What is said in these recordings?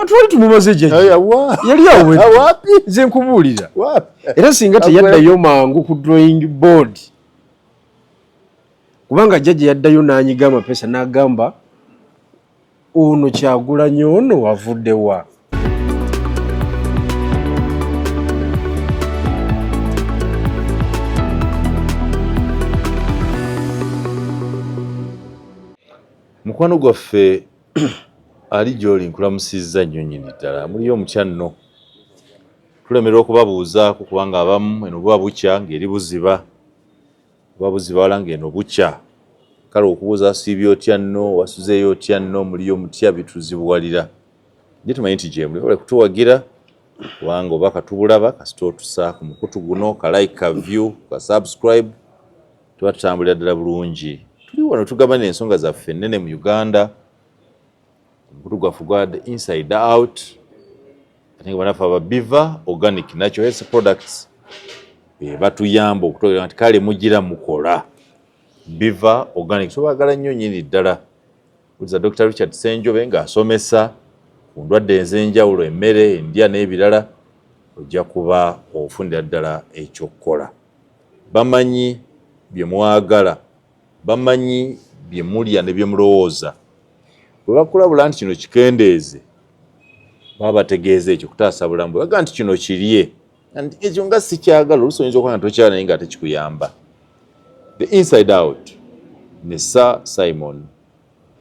twali tumubaze jjajja yali wapi nze nkubuulira wapi era singa teyaddayo mangu ku drawing board kubanga jjajja yaddayo n'anyiga amapesa n'agamba ono Kyagulanyi ono avudde wa. mukwano gwaffe ali gy'oli nkulamusizza nnyo nnyini ddala muliyo omutya nno tulemerwa okubabuuzaako kubanga abamu eno buba bukya ng'eri buziba wala ng'eno bukya kale okubuuza siibye otya nno wasuzeeyo otya nno muliyo mutya bituzibuwalira nje tumanyi nti gyemuli ole kutuwagira kubanga oba katubulaba kasita otusa ku mukutu guno ka like ka view ka subscribe tuba tutambulira ddala bulungi. Tuli wano tugabana ensonga zaffe ennene mu Uganda omukutu gwaffe gwa the inside out ate nga banaffe aba Biva organic natural health products batuyamba okutogera nti kale mugira mukola Biva organic tubagala nnyo nnyini ddala uliza Dr. Richard Senjobe ng'asomesa ku ndwadde ez'enjawulo emmere endya n'ebirala ojja kuba ofundira ddala ekyokukola bamanyi bye mwagala bamanyi bye mulya ne bye mulowooza bwe bakulabula nti kino kikendeeze baba bategeeza ekyo kutaasa bulamu bwe bagaa nti kino kirye nti ekyo nga sikyagala oluusi oyinza okuba nga tokyala naye nga tekikuyamba. The Inside Out ne Sir Simon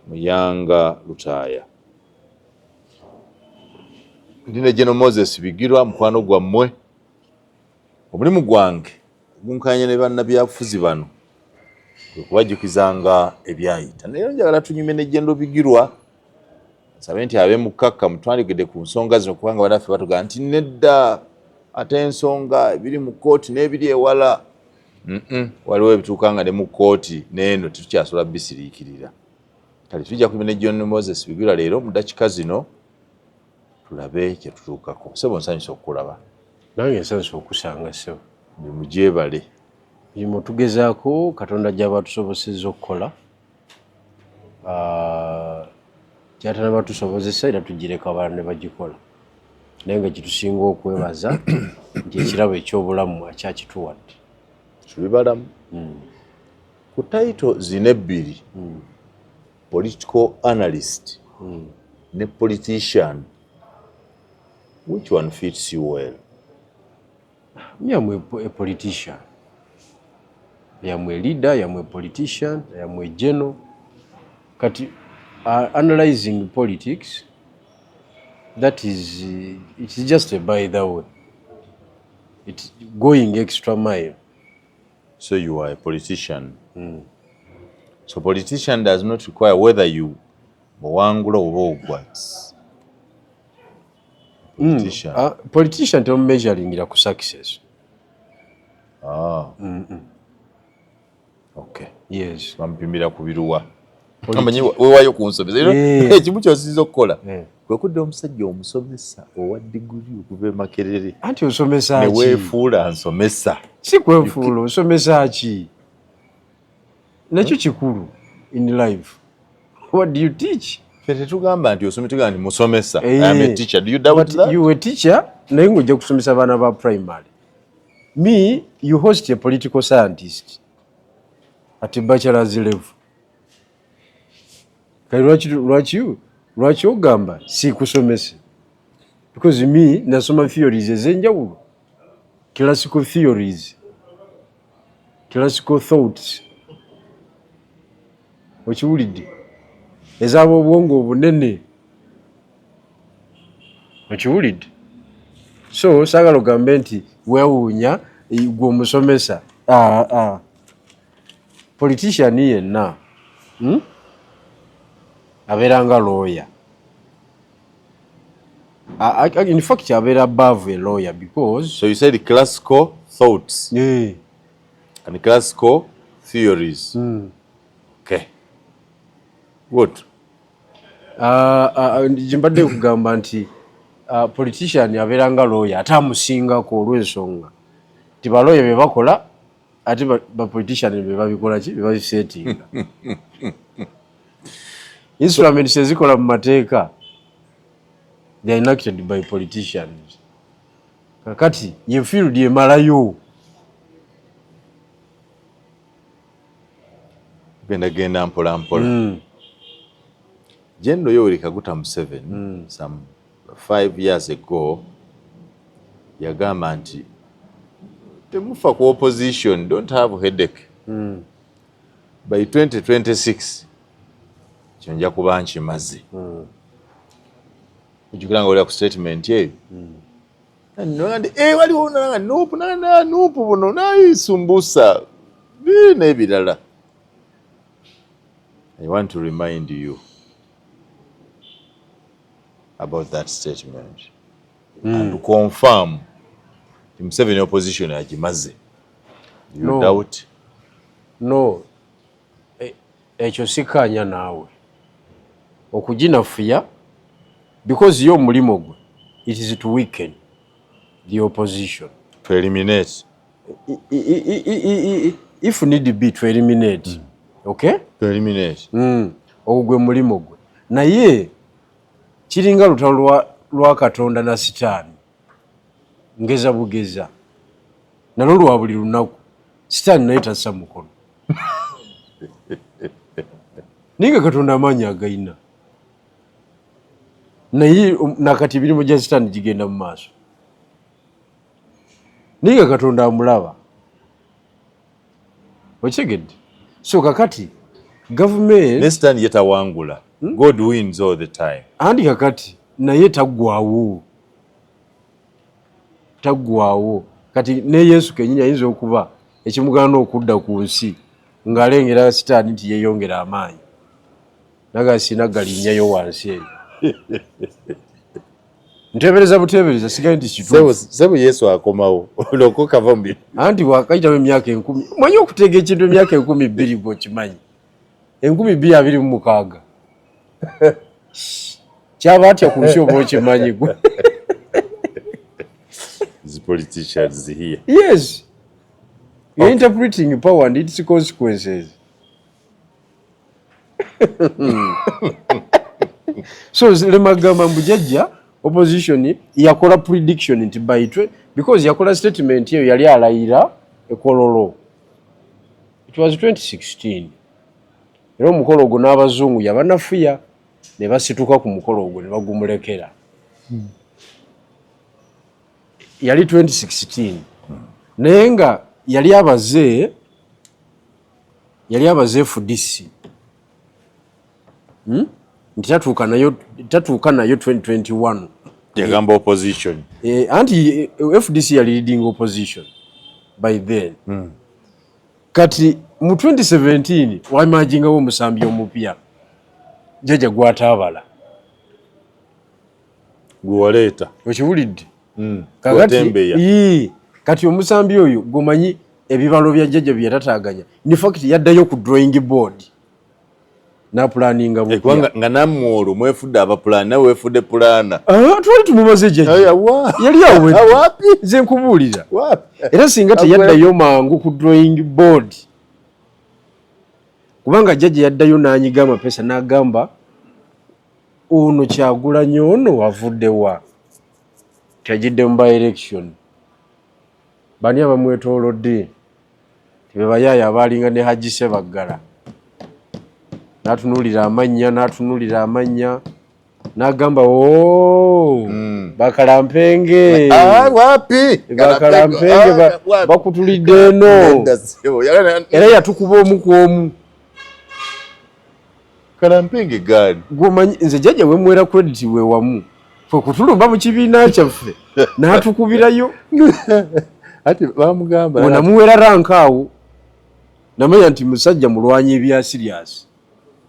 Muyanga Lutaaya ndine General Moses Bigirwa mukwano gwammwe omulimu gwange gunkanya ne bannabyabufuzi bano kubajjukizanga ebyayita naye njagala tunyume ne General Bigirwa sabe nti abe mukakka mutwandigidde ku nsonga zino kubanga banaffe batugaa nti nedda ate ensonga ebiri mu kooti n'ebiri ewala waliwo ebituukanga ne mu kooti n'eno tetukyasobola bisiriikirira kale tujja kunyume ne John Moses Bigirwa leero mu dakika zino tulabe kye tutuukako. Ssebo nsanyusa okukulaba nange nsanyusa okusanga ssebo bimugyebale bimo tugezaako Katonda gy'aba tusobosezza okukola kyatanaba tusobozesa era tugireka abalala ne bagikola naye nga kitusinga okwebaza nti ekirabo eky'obulamu akyakituwadde tubibalamu ku taito zino ebbiri political analyst ne politician which one fits you well? Yamwe a politician yamwe leader yamwe politician yamwe general kati analyzing politics that is it's just a by the way it's going extra mile. So you are a politician. So politician does not require whether you muwangula oba ogwats politician politician to measuring ila ku success. Okay. Yes. Bampimira ku biruwa. Amanyi wewayo kunsomesa. Ekimu kyosiza okukola. Kwe kudde omusajja omusomesa owa diguli okuva e Makerere. Anti osomesa ki? Ne weefuula nsomesa. Si kwefuula osomesa ki? Nakyo kikulu in life. What do you teach? Fete tugamba nti osomesa tugamba nti musomesa. I am a teacher. Do you doubt that? You a teacher naye ng'ojja kusomesa abaana ba primary. Me, you host a political scientist at a bachelor's level. Lwaki ogamba si kusomesa? Because me nasoma theories ez'enjawulo, classical theories, classical thoughts. Okiwulidde? Ez'abo obwongo obunene. Okiwulidde? So saagala ogambe nti weewuunya gwe omusomesa. Politician yenna abeeranga lawyer. In fact abeera above a lawyer because so you said classical thoughts and classical theories. Okay. What? Jimbadde kugamba nti politician abeeranga lawyer ate amusingako olw'ensonga nti balawyer be bakola ate bapolitician be babikola ki be babisetinga. Instruments ezikola mu mateeka they are enacted by politicians. Kakati ye field ye malayo genda mpola mpola. General Yoweri Kaguta Museveni some 5 years ago yagamba nti temufa ku opposition, don't have headache. By 2026 kyonja kuba nkimaze. Ujukira nga oli ku statement ye waliwo nupu buno nayisumbusa n'ebirala. I want to remind you about that statement and to confirm the Museveni opposition agimaze. You No. doubt? No, ekyo sikanya naawe okuginafuya because yo mulimo gwe, it is to weaken the opposition, To eliminate. if need be to eliminate. Okay, To eliminate. ogwo gwe mulimo gwe, naye kiringa lutalo lwa Katonda na sitaani ngeza bugeza nalo lwa buli lunaku sitaani naye tassa mukono ninga Katonda amaanyi agayina naye nakati ebirimu gya sitaani gigenda mu maaso ninga Katonda amulaba. Okitegedde? So kakati government Next time yetawangula. God wins all the time. andi kakati naye taggwaawo kati ne Yesu kenyini ayinza okuba ekimugana okudda ku nsi ng'alengera sitaani nti yeeyongera amaanyi nagasina galinnyayo wansi eyo nteebereza buteebereza sigaye nti kituufu Sebu Yesu akomawo olokoka vumbi. anti wakayitamu emyaka 10 manyi okuteega ekintu emyaka 12 bw'okimanyi 2026 kyaba atya ku nsi oba okimanyi gwe. The politicians here. Yes, you're interpreting power and its consequences. So lemagamba mbujajja opposition yakola prediction nti by because yakola statement eyo yali alayira ekololo. It was 2016. Era omukolo ogwo n'abazungu yabanafuya ne basituka ku mukolo ogwo ne bagumulekera. Yali 2016. Naye nga yali abaze FDC. Nti tatuuka nayo 2021. Yagamba opposition. Anti FDC yali leading opposition by then. Kati mu 2017 wamajingawo omusambi omupya jaja gwatabala Gwoleta. okiwulidde. Kati omusambi oyo gomanyi ebibalo bya jjajja bye yatataganya in fact yaddayo ku drawing board na planninga bupya nga namwolo mwefudde abapulana nawe wefudde pulana twali tumumaze jjajja yali awe wapi nze nkubuulira era singa teyaddayo mangu ku drawing board kubanga jjajja yaddayo n'anyiga amapesa n'agamba ono Kyagulanyi ono avuddewa tajidde mu by-election bani abamwetoolodde tibe bayaaya abalinga ne Haji Sebaggala n'atunuulira amannya n'agamba Bakalampenge wapi Bakalampenge bakutulidde eno era yatukuba omu ku omu. Kalampenge gani Gomanyi nze jjajja we mwera credit we wamu fwe kutulumba mu kibiina kyaffe n'atukubirayo ati bamugamba namuwera ranka awo namanya nti musajja mulwanyi ebya serious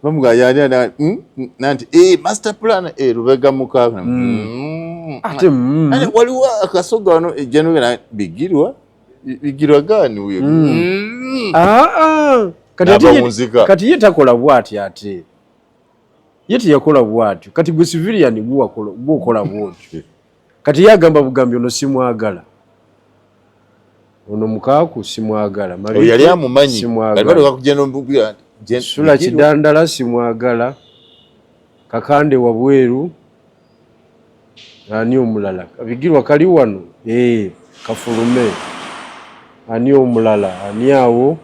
bamugamba nanti master plan Lubega Mukaga ate waliwo akasoga wano ejjano Bigirwa gani uyo kati ye takola bw'ati ate ye teyakola bw'atyo kati gwe civilian gwokola bw'otyo kati ye agamba bugambi ono simwagala ono mukaaku simwagala yali amumanyi batoka kugenda omubira Sula Kidandala simwagala Kakande wabweru ani omulala Bigirwa kali wano kafulume ani omulala ani awo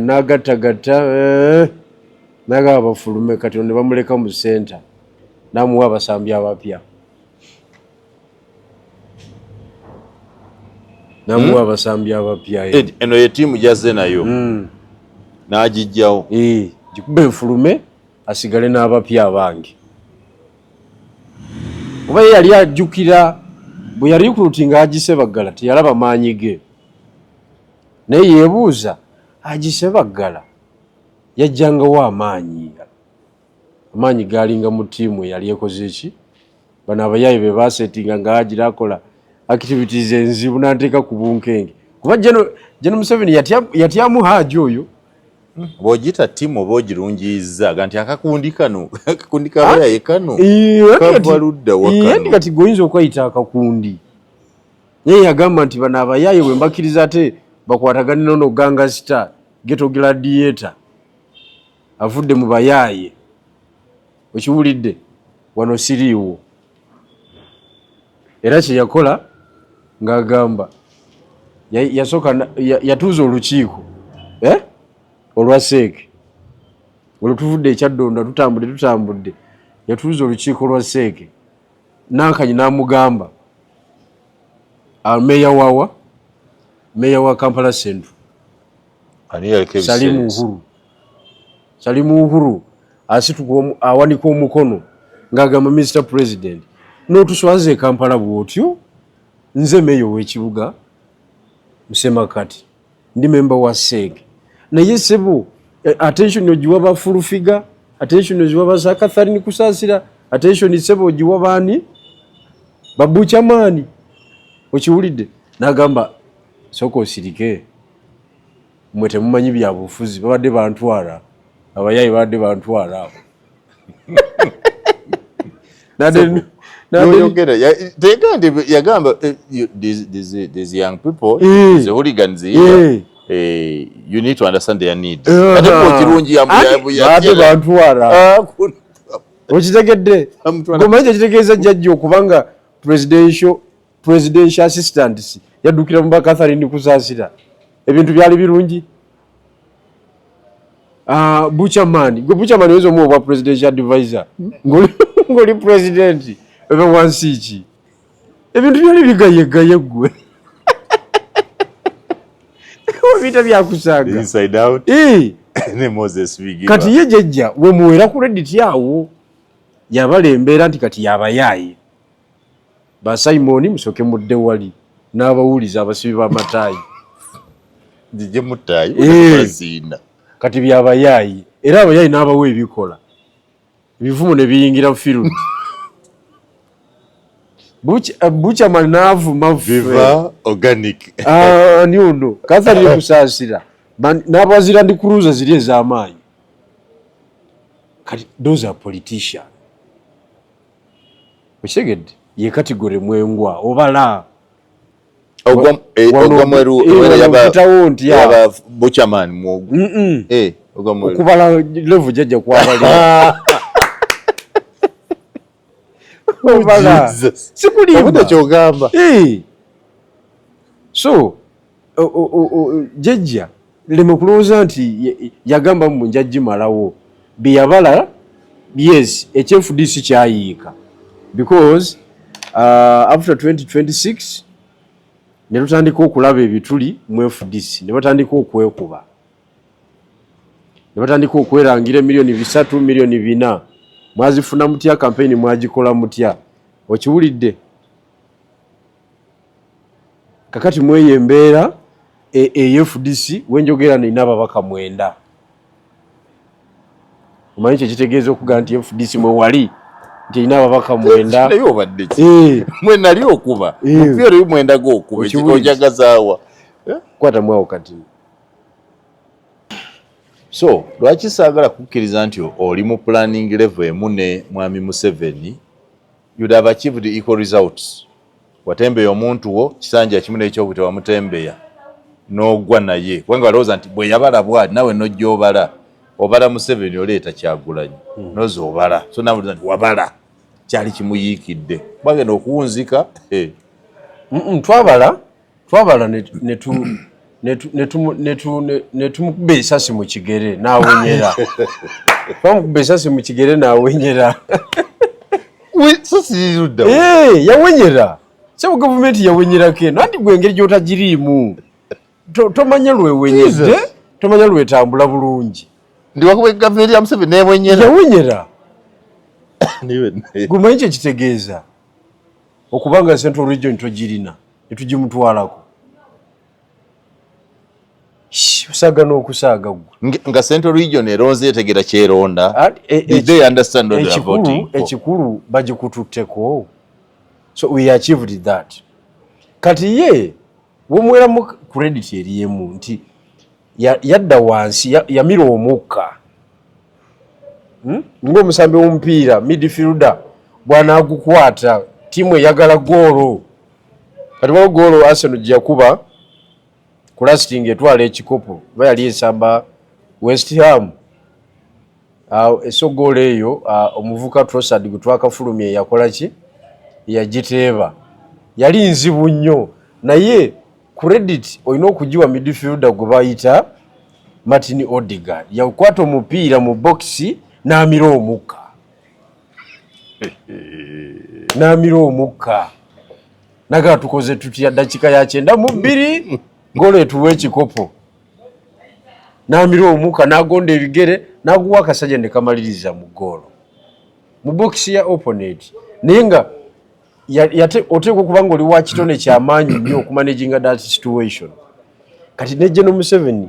n'agattagatta naga abafulume kati ne bamuleka mu center namuwa abasambi abapya namuwa abasambi abapya eno ye tiimu jazze nayo n'agijjawo gikube enfulume asigale n'abapya abange kuba ye yali ajjukira bwe yali rekruitinga agisebaggala teyalaba Maanyige naye yeebuuza agisebaggala yajjangawo amaanyi gaalinga mu ttiimu yali ekoze ki bano abayaayi be baasetinga nga agira akola activities enzibu n'ateeka ku bunkenge kuba Gen Museveni yatyamu Haji oyo bw'ogiyita ttiimu oba ogirungiyiza ga nti akakundi kabayaye kano kava ludda wakano kati goyinza okwayita akakundi naye yagamba nti bano abayaaye bwe mbakkiriza ate bakwatagane nono Ganga Star Ghetto Gladiator avudde mu bayaaye okiwulidde wano siriiwo era kye yakola ng'agamba yasooka yatuuza olukiiko olwa seeke olwo tuvudde ekyadonda tutambudde yatuuza olukiiko lwa seeke Nankanyi n'amugamba meya wa Kampala Central Salimu Uhuru asituka awanika omukono ng'agamba Mr. President n'otuswaze Kampala bw'otyo nze meya w'ekibuga Musemakati ndi memba wa seeke naye sebo attention ogiwa ba full figure attention ogiwa ba Catherine Kusaasira attention sebo ogiwa baani babuchamani okiwulidde n'agamba soko osirike mwe temumanyi bya bufuzi babadde bantwala abayaayi babadde bantwala abo yagamba these young people the hooligans here you need to understand their needs kirungi babadde bantwala okitegedde ngomanyi kyekitegeeza jjajja okubanga presidential assistants yaddukira mu Catherine Kusaasira ebintu byali birungi Buchaman oyinza omuwa obwa presidential advisor ng'oli president eba wansi ki ebintu byali bigayegaye gwe obita byakusaaga inside out ne Moses Bigirwa kati ye jjajja we muwera credit yawo yabalembeera nti kati yabayaaye ba Simon musoke mudde wali n'abawuliza abasibi b'amataayi dijje mutaayi zina kati byabayaayi era abayaayi n'abawa ebikola ebivumu ne biyingira field Buchaman n'avuma Viva organic ni ono Catherine Kusaasira n'abazira ndi cruiser ziri ez'amaanyi kati those are politicians okitegedde ye category mwengwa obala yaba Buchaman mwogu okubala level jajja kwabali obala sikulimba kyogamba so jajja lema kulowooza nti yagamba mu njajji malawo biyabala yes HFDC kyayiika because after 2026 ne tutandika okulaba ebituli mu FDC ne batandika okwekuba ne batandika okwerangira milioni 3 milioni 4 mwazifuna mutya campaign mwagikola mutya okiwulidde kakati mweye embeera FDC wenjogera nina ababaka 9 omanyi kitegeeza okuga nti FDC mwe wali nti ina ababaka 9 naye obadde ki mwe nali okuba mupira yu mwenda go okuba ekikojagazaawa kwata mwawo kati so lwaki saagala kukkiriza nti oli mu planning level emu ne mwami Museveni you'd have achieved equal results watembeya omuntu wo kisanja kimu n'ekyobute wamutembeya n'ogwa naye kubanga walowooza nti bwe yabala bwati nawe nojja obala Museveni oleeta Kyagulanyi nozi obala so nawe nti wabala kyali kimuyikidde bagenda okuwunzika twabala netumukuba esasi mu kigere n'awenyera twamukuba esasi mu kigere n'awenyera yawenyera kyabo gavumenti yawenyerako eno anti gwe engeri gy'otagiriimu tomanya lwewenyedde tomanya lwetambula bulungi ndi wakuba gavumenti ya Museveni newenyera yawenyera gumanyi kye kitegeeza okubanga Central Region togirina netugimutwalako osagana okusaaga nga Central Region eronze etegera kyeronda did they understand what they are voting for? Ekikulu bagikututteko so we achieved that kati ye womweramu credit eriyemu nti yadda wansi yamira omukka ng'omusambi w'omupiira midfielder bw'anaagukwata tiimu eyagala goolo kati waliwo goolo Arsenal gye yakuba ku lasting etwala ekikopo oba yali esamba West Ham eso goolo eyo omuvuka Trossard gwe twakafulumye yakola ki yagiteeba yali nzibu nnyo naye credit olina okugiwa midfielder gwe bayita Martin Odegaard yakwata omupiira mu boxi n'amira omukka naga tukoze tutya dakika ya 92 goolo etuwa ekikopo n'amira omukka n'agonda ebigere n'aguwa akasajja ne kamaliriza mu goolo mu boxi ya opponent naye nga oteekwa okuba nga oli wa kitone kyamaanyi nnyo okumanaginga that situation kati ne General Museveni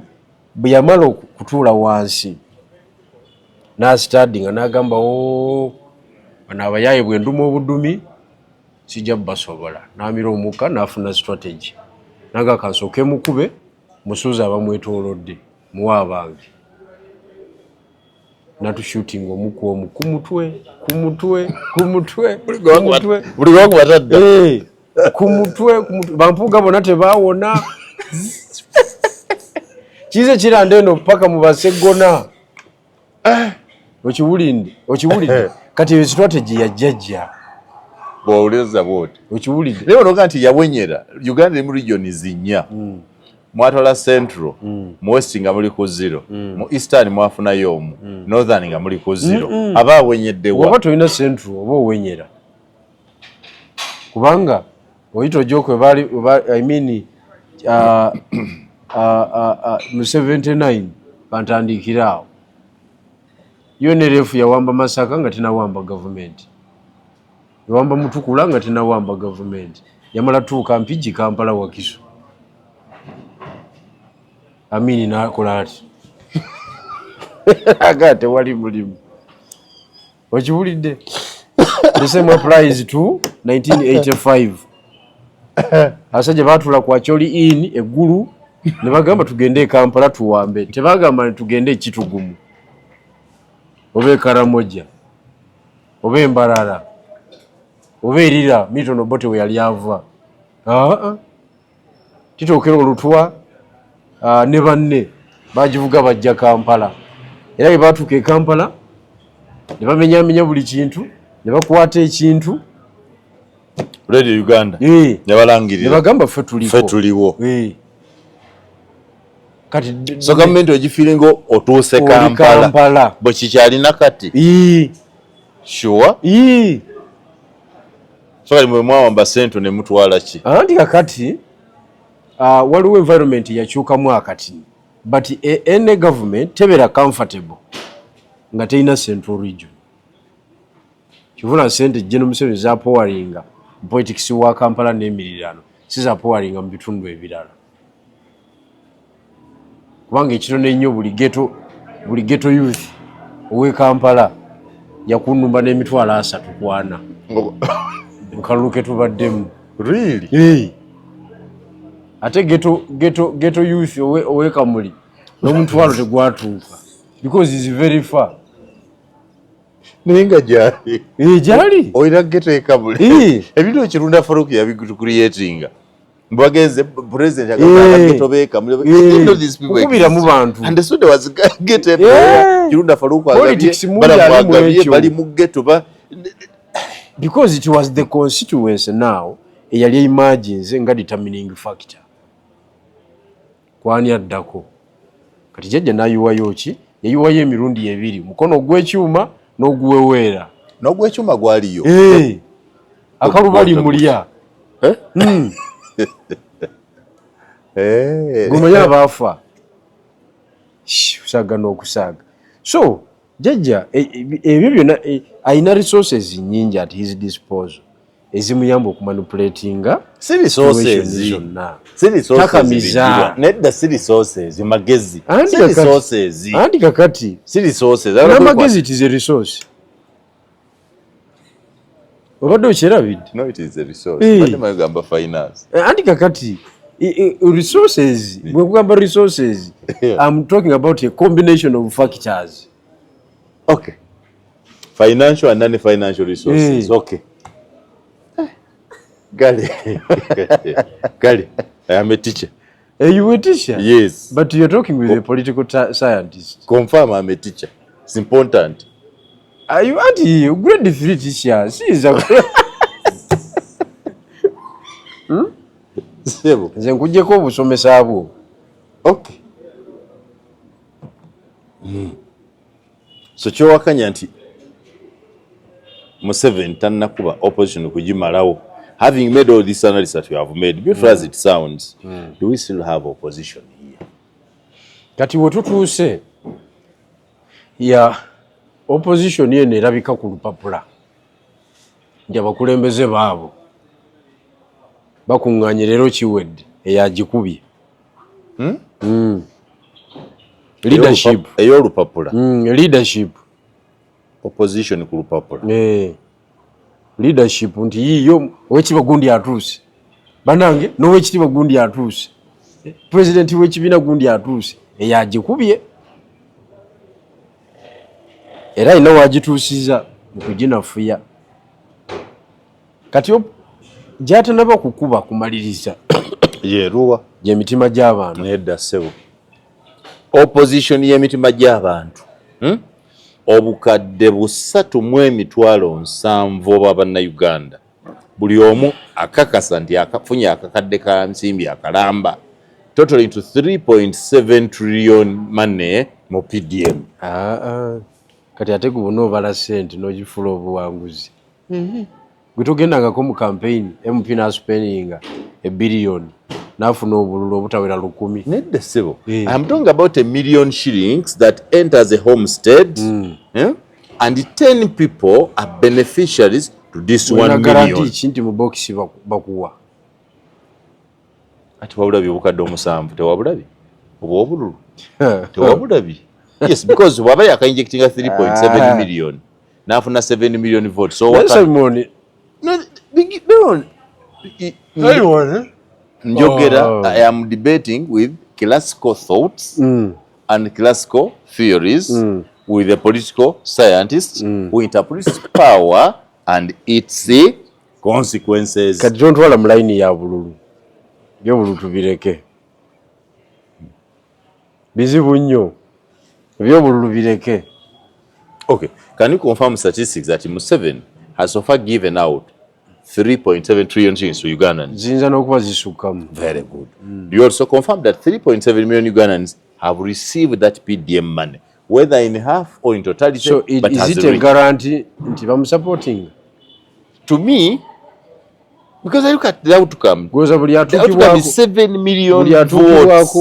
bwe yamala okutuula wansi n'astadinga n'agamba bano abayaaye bwe nduma obudumi sijja basobola n'amira omukka n'afuna strategy naga kansooke mukube musuuza abamwetoolodde muwa abange natushooting omukku omu kumutwe bampuuga bonna tebaawona kize kiranda eno paka mu basegona okiwulidde kati eyo strategy yajjajja bw'owuliriza bw'oti okiwulidde naye onoga nti yawenyera Uganda emu region zinnya mwatwala Central mu West nga muli ku 0 mu Eastern mwafunayo omu Northern nga muli ku 0 aba awenyeddewa oba tolina Central oba owenyera kubanga oyita ojokwe bali I mean mu 79 bantandikira awo UNLF yawamba Masaka nga tinawamba government yawamba Mutukula nga tinawamba government yamala tuuka Mpigi Kampala Wakiso Amini nakola ati agate wali mulimu okiwulidde the same applies to 1985 asajja batula kwa Choli in eggulu ne bagamba tugende Kampala tuwambe tebagamba tugende Kitugumu obe Karamoja obe Mbarara obe Erira Milton Obote we yali ava titokero olutwa ne banne bagivuga bajja Kampala era bwe batuuka e Kampala ne bamenyamenya buli kintu ne bakwata ekintu Radio Uganda yabalangirira ne bagamba ffe tuliwo kati so gavumenti ogifiiringa otuuse Kampala bwe kikyalina kati sure so kali mwe mwawamba sento ne mutwala ki anti kakati waliwo environment yakyukamu akati but any government tebera comfortable nga teina Central Region kivuna sente General Museveni za powaringa politics wa Kampala n'emirirano si za powaringa mu bitundu ebirala kubanga ekitone ennyo buli ghetto youth owe Kampala yakunumba n'emitwalo 3 kwana nkalulu ke tubaddemu really ate ghetto youth owe Kamuli n'omutwalo tegwatuuka because is very far ninga jali oyina ghetto e Kamuli ebintu ekirunda Faruku yabicreatinga mbageze president agamba ghetto be Kamuli kubira mu bantu and so there was ghetto kirunda Faruku agambye bali mu ghetto because it was the constituency now eyali emergence nga determining factor. Kwani addako kati jjajja n'ayiwayo ki yayiwayo emirundi ebiri mukono gw'ekyuma n'oguweweera n'ogw'ekyuma gwaliyo akalubali mulya gumanye abaafa usagana okusaaga. So jjajja ebyo byonna ayina resources nyingi at his disposal ezimuyamba okumanipulatinga si resources nedda si resources magezi anti kakati si resources n'amagezi it is a resource. Obadde okirabidde? No, it is a resource. Bade mayogamba finance. Anti kakati resources bwe kugamba resources I'm talking about a combination of factors. Okay. Financial and non-financial resources. Okay. Gali. I am a teacher. You were a teacher? Yes. But you're talking with a political scientist. Confirm I'm a teacher. It's important. Are you anti grade 3 teacher? She's a Sebo. Nze nkujjeko obusomesa bwo. Okay. So kyowakanya nti Museveni tannakuba opposition kugimalawo. Having made all this analysis that you have made, beautiful as it sounds, do we still have opposition here? Kati wetutuuse ya opposition yene erabika ku lupapula nti abakulembeze baabo bakuŋŋaanye leero kiwedde eyagikubye leadership ey'olupapula leadership opposition ku lupapula leadership nti yiyo owekitiibwa gundi atuuse banange n'owekitiibwa gundi atuuse president w'ekibiina gundi atuuse eyagikubye era ina wagituusiza mu kuginafuya kati gyatanaba kukuba kumaliriza yeruwa gy'emitima gy'abantu nedda ssebo opposition y'emitima gy'abantu obukadde 3,700 oba bannayuganda buli omu akakasa nti akafunye akakadde ka nsimbi akalamba totaling to 3.7 trillion money mu PDM. Kati ate gubona obala sente n'ogifula obuwanguzi gwe togendangako mu campaign MP n'aspeninga $1 billion n'afuna obululu obutawera 1,000 nedda ssebo I'm talking about $1 million shillings that enters a homestead and 10 people are beneficiaries to this 1 million. Kinti mu box bakuwa ati wabulabi obukadde 7 tewabulabi oba obululu tewabulabi. Yes, because waba yakainjectinga 3.7 million nafuna 7 million votes. So what ceremony? No, Njogera, I am debating with classical thoughts and classical theories with the political scientists who interpret power and its consequences. Kati don't wala mulaini ya bululu. Byobululu tubireke. Bizibu nnyo. Byobululu bireke. Okay, can you confirm statistics that Museveni has so far given out 3.7 trillion shillings to Ugandans? Zinza n'okuba zisukkamu. Very good. Do you also confirm that 3.7 million Ugandans have received that PDM money, whether in half or in totality? So is it a guarantee nti bamusupporting? To me, because I look at the outcome, goza buli atukibwako 7 million votes.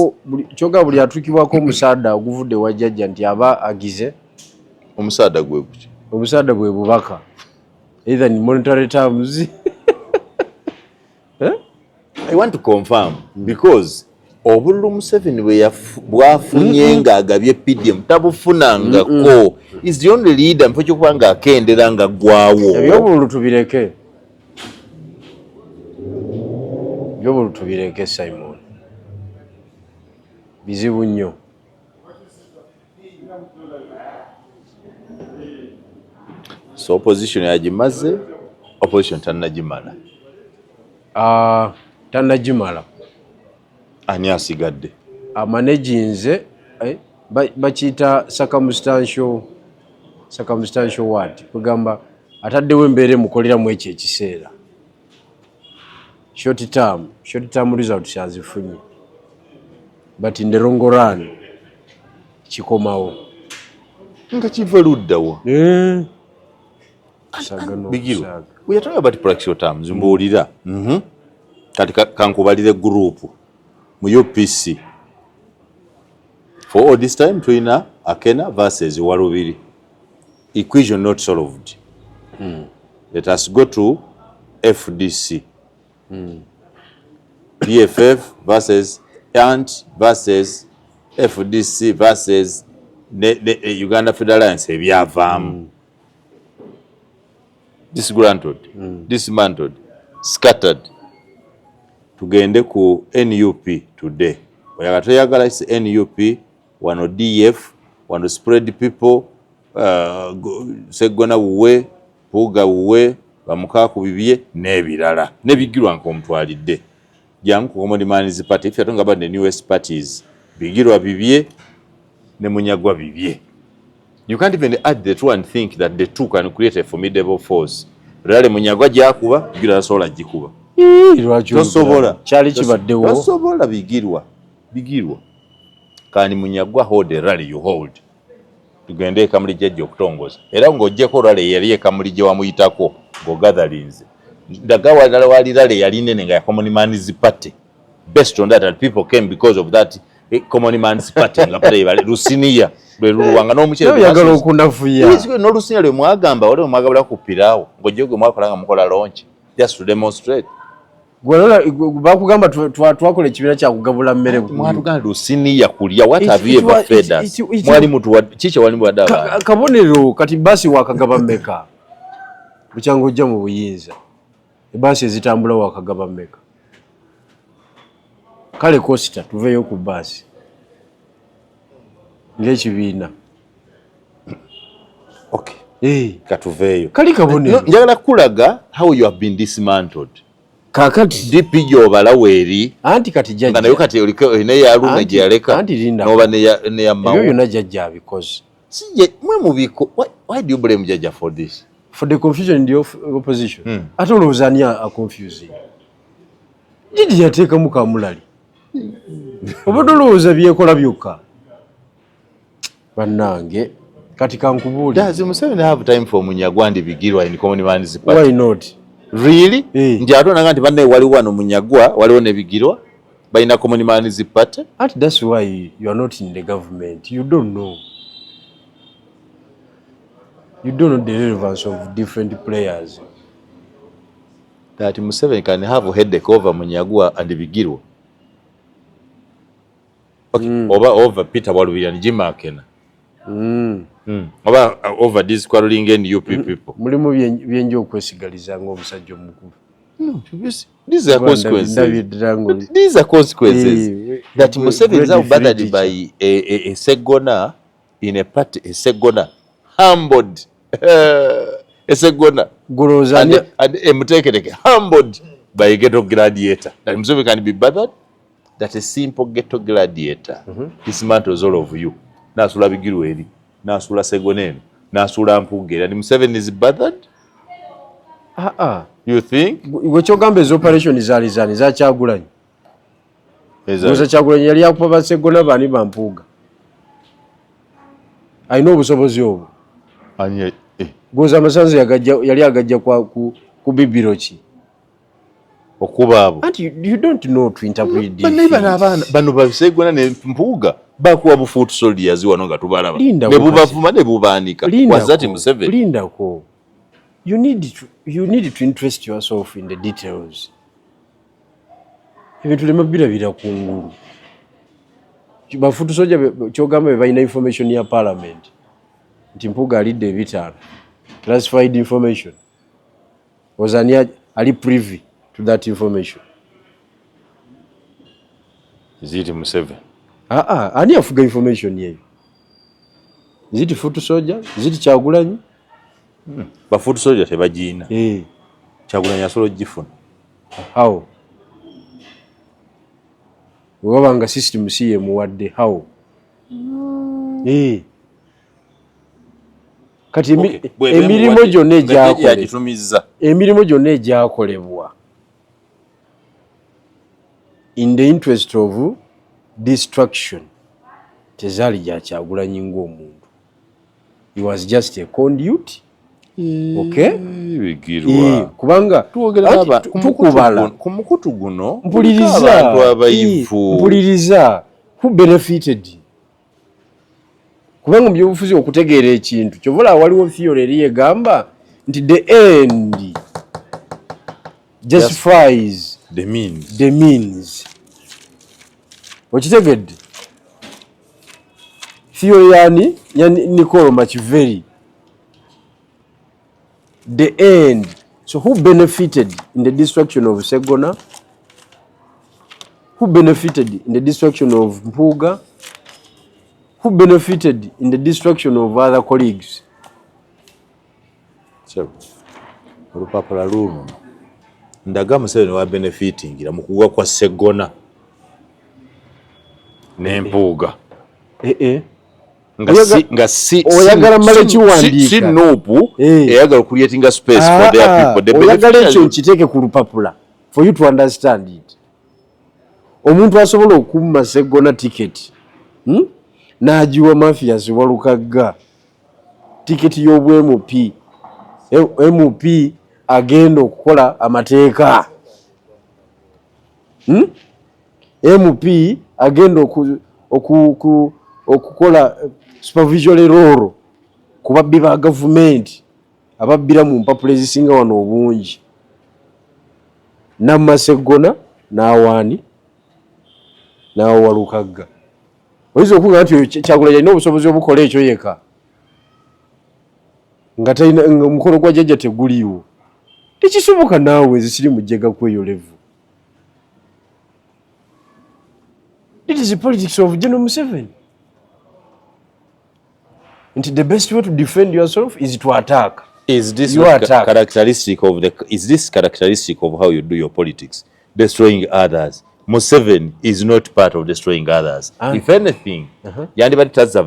Kyoga buli atukibwako omusaada oguvudde wa jjajja nti aba agize omusaada gwe buki. Omusaada gwe bubaka. Either in monetary terms. I want to confirm because obululu Museveni bwafunye nga agabye PDM tabufunangako. Is the only leader mfo kyokubanga akendera nga gwawo. Ebyobululu tubireke. Ebyobululu tubireke Simon. Bizibu nnyo. So opposition yagimaze, opposition tannagimala. Tannagimala. Ani asigadde? Amanaginze bakiyita circumstantial what? Kugamba ataddewo embeera emukoleramu ekyo ekiseera. Short term results azifunye, but in the long run kikomawo nga kiva luddawa. Bigirwa, we are talking about practical terms. Mbuulira kati kankubalire group mu UPC for all this time tulina Akena versus Walubiri. Equation not solved. Let us go to FDC. PFF versus ANT versus FDC versus Uganda Federal Alliance ebyavaamu. Disgruntled, dismantled, scattered. Tugende ku NUP today. Oyaga toyagala isi NUP, wano DF, wano spread people, Segona wuwe, Puga wuwe, Bamukaku bibye, nebirala. Nebigirwa nkomutwalidde. Jangu Common Man's Party, if you're talking about the newest parties, Bigirwa bibye, ne Munyagwa bibye. You can't even add the two and think that the two can create a formidable force. Rale Munyagwa jakuba, Bigirwa sola jikuba. Tosobola. Chali kibaddewo. Tosobola Bigirwa. Bigirwa. Kani Munyagwa hold a rally you hold. Tugende Kamuli jjajja okutongoza. Era ng'ojjeko rally yali Kamuli wamuyitako ngo gatherings. Dagawa dala wali rally yali nene nga ya Common Man's Party. Based on that people came because of that Common Man's Party nga pale bali Lusinia. Lwanga n'omukyere yagala okunafuya. Isiko no Lusinia lwe mwagamba wale mwagabula kupirawo. Ng'ojjego mwakolanga mukola launch just to demonstrate. Gwalala bakugamba twakola ekibiina kya kugabula mmere mwatuganda Lusinia kulya what have you ever fed us? Mwali mutu chiche wali mwadaba. Kabonero kati basi wakagaba mmeka. Bucyango ojja mu buyinza. Ebasi ezitambula wakagaba mmeka. Kale Costa tuveyo ku basi. Ng'ekibiina. Okay. Katuveyo. Kali kabonero. Njagala kulaga how you have been dismantled. Kakati DP joba weri anti kati jajja ngana yokati oliko ine ya rume gyaleka noba ne ya mawo yona jajja because sije mwe mubiko why do you blame jajja for this, for the confusion in the opposition ate olowozania a confusing jidi yateeka mukamulali obodolowooza byekola byokka bannange kati kankubuli does Museveni have time for Munyagwa and Bigirwa in Common Man's Party? Why not? Really? Njato nanga nti banne waliwo wano Munyagwa waliwo ne Bigirwa baina Common Man's Party. And that's why you are not in the government. You don't know. You don't know the relevance of different players. That Museveni can have a headache over Munyagwa and Bigirwa. Okay. Over Peter Walubiri and Jim Akena. Oba over this quarreling and UP people. Mulimu byenjo okwesigaliza ng'omusajja omukulu. These are consequences. These are consequences that Museveni is bothered by a Segona in a party, a Segona humbled. A Segona and a Mutekeke humbled by a ghetto gladiator. That Museveni can be bothered. That a simple ghetto gladiator dismantles all of you. Nasula Bigirwa eri, nasula Segona, nasula Mpugera. And Museveni is bothered? You think? Wekyogamba ezo operation zaali za Kyagulanyi. Goza Kyagulanyi yali akuba ba Segona bani bampuga. Alina obusobozi obwo. Goza Amasanzi yali agajja ku bibiro ki? Okuba abo. And you don't know to interpret this. Bano ba Segona ne Mpuga bakuwa bufutu soldiers wano nga tubalaba. Ne bubavuma ne bubaanika. Was that Museveni? Lindako. You need to interest yourself in the details. Ebintu lemabirabira kungulu. Bafutu soja kyogamba balina information ya parliament. Nti Mpuga alidde ebitaano. Classified information. Ozania ali privy to that information. Is it Museveni? Ani afuga information yeyo. Is it Futu soja? Is it Kyagulanyi? Bafutu soja tebagiina. Kyagulanyi asobola ogifuna. How? Wabanga system si yemuwadde how? kati emirimu gyonna egyakolebwa in the interest of destruction tezaali gya Kyagulanyi ng'omuntu. He was just a conduit. Okay? Bigirwa. Kubanga tukubala ku mukutu guno mpuliriza who benefited. Kubanga mu byobufuzi okutegeera ekintu kyovula waliwo theory eri egamba nti the end justifies the means. Okitegedde? Theory ya Nicole Machiavelli. The end. So who benefited in the destruction of Segona? Who benefited in the destruction of Mpuga? Who benefited in the destruction of other colleagues? So, olupapula luno ndaga Museveni wa benefiting mu kugwa kwa Segona n'Empuga. Oyagala mmale kiwandiika si noopu eyagala creating space for their people. Oyagala ekyo nkiteeke ku lupapula for you to understand it. Omuntu asobola okumma Segona ticket n'agiwa mafias Walukagga tiketi y'obw-MP. MP agenda okukola amateeka. MP agenda okukola supervisory role ku babbi ba gavumenti ababbira mu mpapula ezisinga wano obungi. Namma Segona n'awaani n'awa Walukagga. Oyinza okuga nti Kyagulanyi alina obusobozi obukola ekyo yeka nga talina omukolo gwa jjajja teguliiwo. Tekisoboka naawe zisiri mujjega kweyo level. It is the politics of General Museveni. And the best way to defend yourself is to attack. Is this characteristic of how you do your politics? Destroying others. Museveni is not part of destroying others. If anything, yandibataza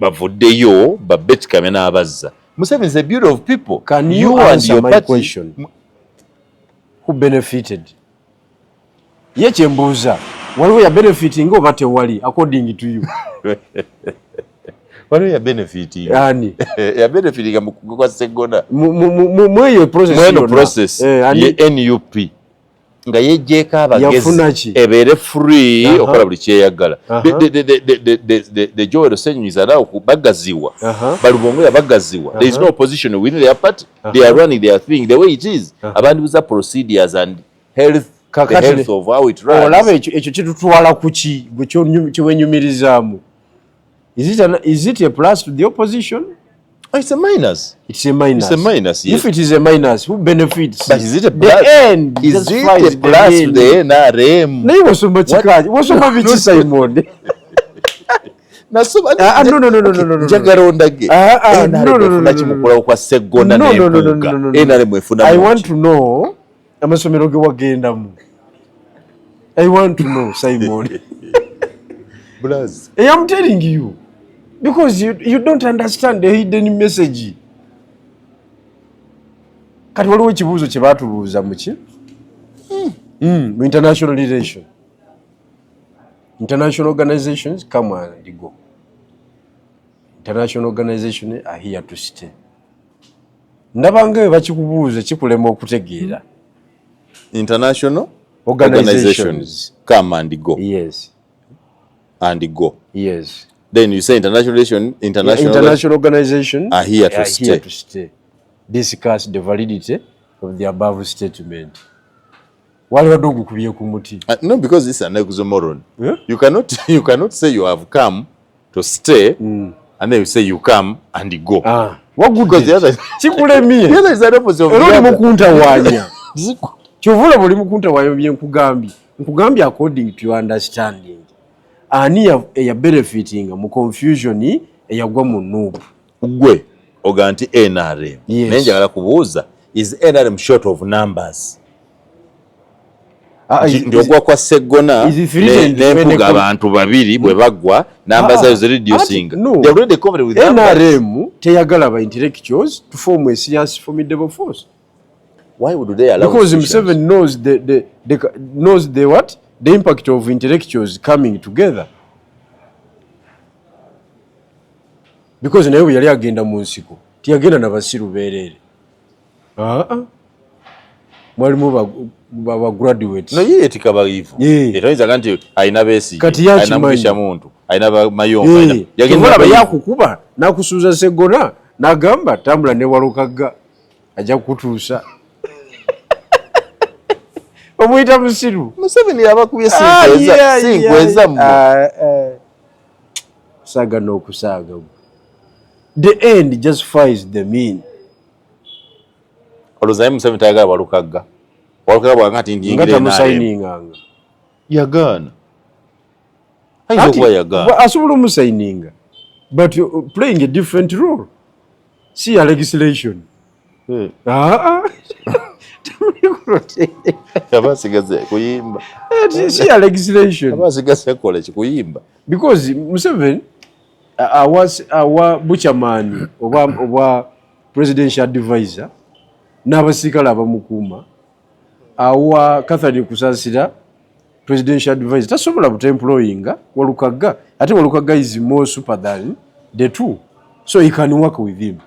bavuddeyo babbetikame n'abazza. Museveni is a beauty of people. Can you answer my question? Who benefited? Ye kyembuuza waliwo ya benefiting oba tewali according to you? Waliwo ya benefiting. Yani ya benefiting mu kugwa Segona. Mweyo process ye NUP nga yejjeeko abagezi ebeere free okola buli kyeyagala. The Joel Senyuiza naawo bagaziwa Balubongo yabagaziwa. There is no opposition within their party. They are running their thing the way it is. Abantu biza procedures and health, the health of how it runs. Olaba ekyo kitutwala kuki gwe kyewenyumirizaamu? Is it a plus to the opposition? Oh, it's a minus. It's a minus. It's a minus, yes. If it is a minus, who benefits? But is it a plus? The end. Is it a plus to the NRM? No, was so much cash. Was so much Simon. No. I want to know. Amasomero ge wagendamu. I want to know, Simon. Blaz. I am telling you. Because you don't understand the hidden message. Kati waliwo ekibuuzo kye baatubuuza muki? International relation. International organizations come and go. International organizations are here to stay. Ndabanga we bakikubuuza kikulema okutegeera. International organizations come and go. Yes. And go. Yes. Then you say international organizations are here to stay. Discuss the validity of the above statement. Wali wadogu kubiye kumuti. No, because this is an oxymoron. Yeah? You cannot say you have come to stay and then you say you come and go. What good? Because the other chikulemiye. The other is the opposite of the mukunta wanya. Kyovula buli mukunta wayo bye nkugambi. Nkugambi according to your understanding. Ani ya benefiting mu confusion eyagwa mu noob. Gwe oganti NRM. Yes. Nenjagala kubuuza is NRM short of numbers? ndiogwa kwa Segona n'empuga abantu babiri bwe bagwa namba zayo reducing. They already covered with that. NRM teyagala ba intellectuals to form a serious formidable force. Why would they allow? Because Museveni knows the what? The impact of intellectuals coming together. Because naye yali agenda mu nsiko tiyagenda n'abasiru beerere. Mwalimu ba graduates. No ye etikabayivu. Etayinza nti ayina beesi. Ayina mwisha muntu. Ayina mayomba. Yagenda bayakukuba nakusuuza Segona n'agamba tambula ne Walukagga ajja kutuusa. Omuyita musiru. Museveni yabakubye sinkweza mwe. Saga n'okusaaga. The end justifies the mean. Oluzayi Museveni tayagala Walukagga. Walukagga bwanga ati ndiyingire naye. Yagaana. Ayinza okuba yagaana. Asobola omusayininga. But playing a different role. See a legislation. Abasigaze kuyimba. See a legislation. Abasigaze kole kuyimba. Because Museveni our butcherman oba presidential advisor n'abasirikale abamukuuma awa Catherine Kusasira presidential advisor tasobola Walukagga ate Walukagga is more super than the two, so he can work with him.